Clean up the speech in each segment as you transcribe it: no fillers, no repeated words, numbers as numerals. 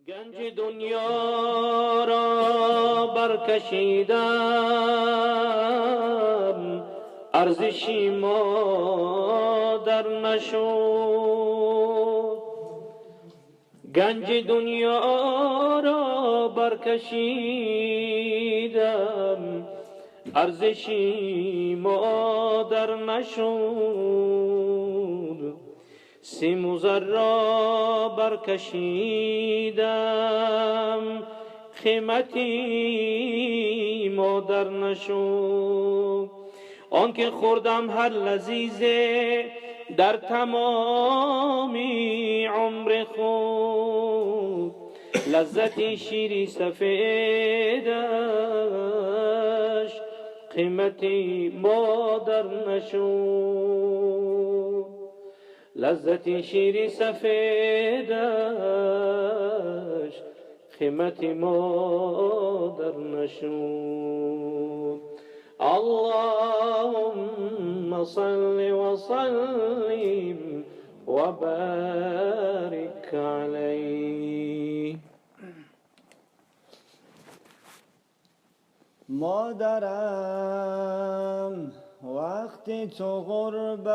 گنج دنیا را برکشیدم، ارزشی مادر نشد. گنج دنیا را برکشیدم، ارزشی مادر نشد. سیم و زر را برکشیدم، قیمتی مادر نشد. آنکه خوردم هر لذیذه در تمامی عمر خود، لذتی شیری سفیدش قیمتی مادر نشد. لذتی شیری سفیدش قیمتی مادر نشد. اللهم صل وسلم وبارك عليه. مادرم وقتی تو غربت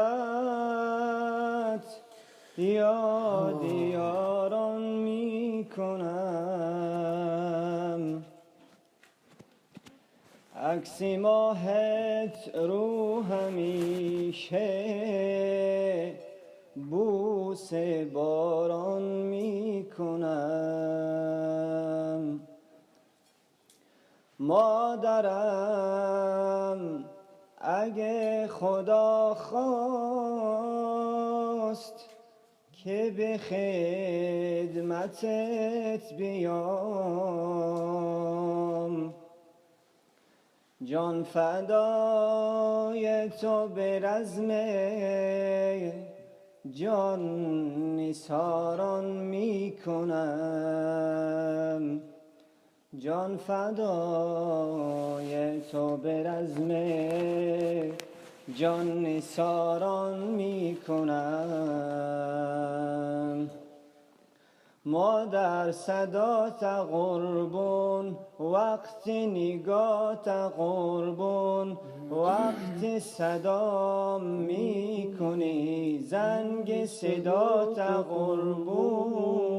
یاد یاران می کنم، عکس ماهت رو همیشه بوس باران می کنم. مادرم اگه خدا خواست که به خدمتت بیام، جان فدای تو به رزم جان نثاران می کنم. جان فدای تو به رزم جان نثاران می کنم. مادر صدات قربون، وقت نگات قربون، وقت صدام می کنی زنگ صدات قربون.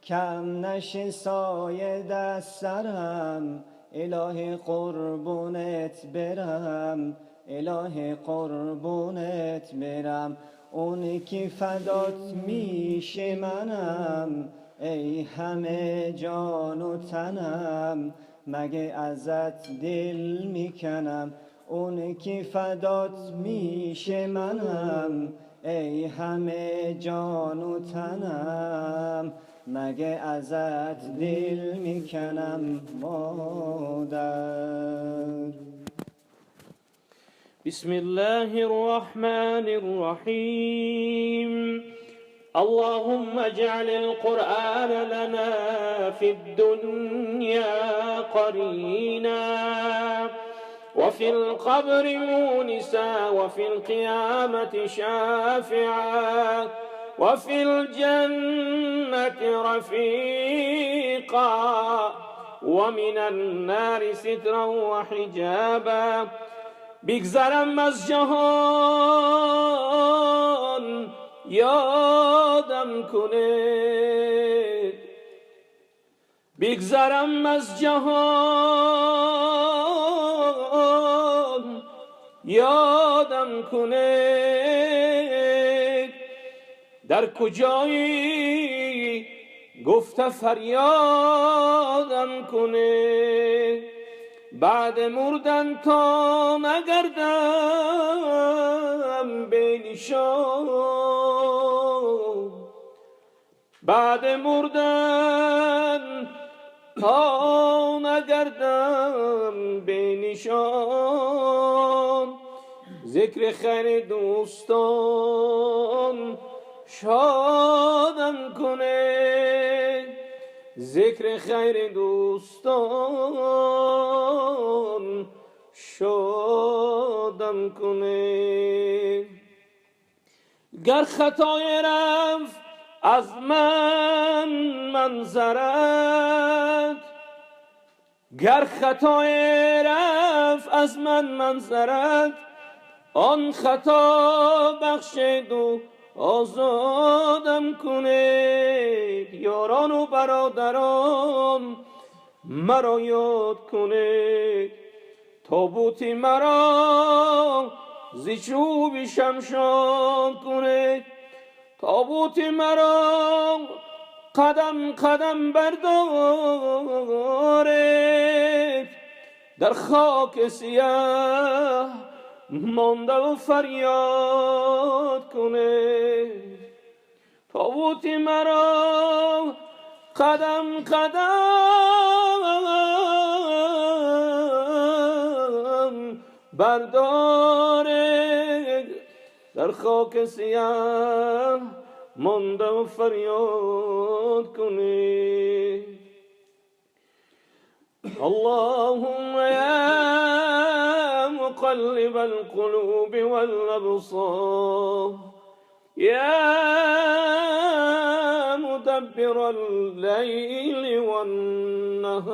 کم نشه سایه دست سرم، الهی قربونت برم، الهی قربونت برم. اونی که فدات میشه منم، ای همه جان و تنم، مگه ازت دل میکنم. اونی که فدات میشه منم، ای همه جان و تنم، مگه ازت دل میکنم مادر. بسم الله الرحمن الرحيم. اللهم اجعل القرآن لنا في الدنيا قرينا، وفي القبر مونسا، وفي القيامة شافعا، وفي الجنة رفيقا، ومن النار سترا وحجابا. بگذرم از جهان یادم کنه، بگذرم از جهان یادم کنه. در کجایی گفته فریادم کنه. بعد مردن تا نگردم به نشان، بعد مردن تا نگردم به نشان. ذکر خیر دوستان شادم کنه، ذکر خیر دوستان شادم کنه. گر خطای رفت از من منظرت، گر خطای رفت از من منظرت، آن خطا بخشید و آزادم کنید. یاران و برادران مرا یاد کنید، تابوتی مرا زی چوب شمشاد کنید. تابوتی مرا قدم قدم بردارید، در خاک سیاه مانده و فریاد کنید. تابوتی مرا قدم قدم بردارید، در خاک سیاه مانده و فریاد کنید. اللهم يا مقلب القلوب والأبصار، يا مدبر الليل والنهار،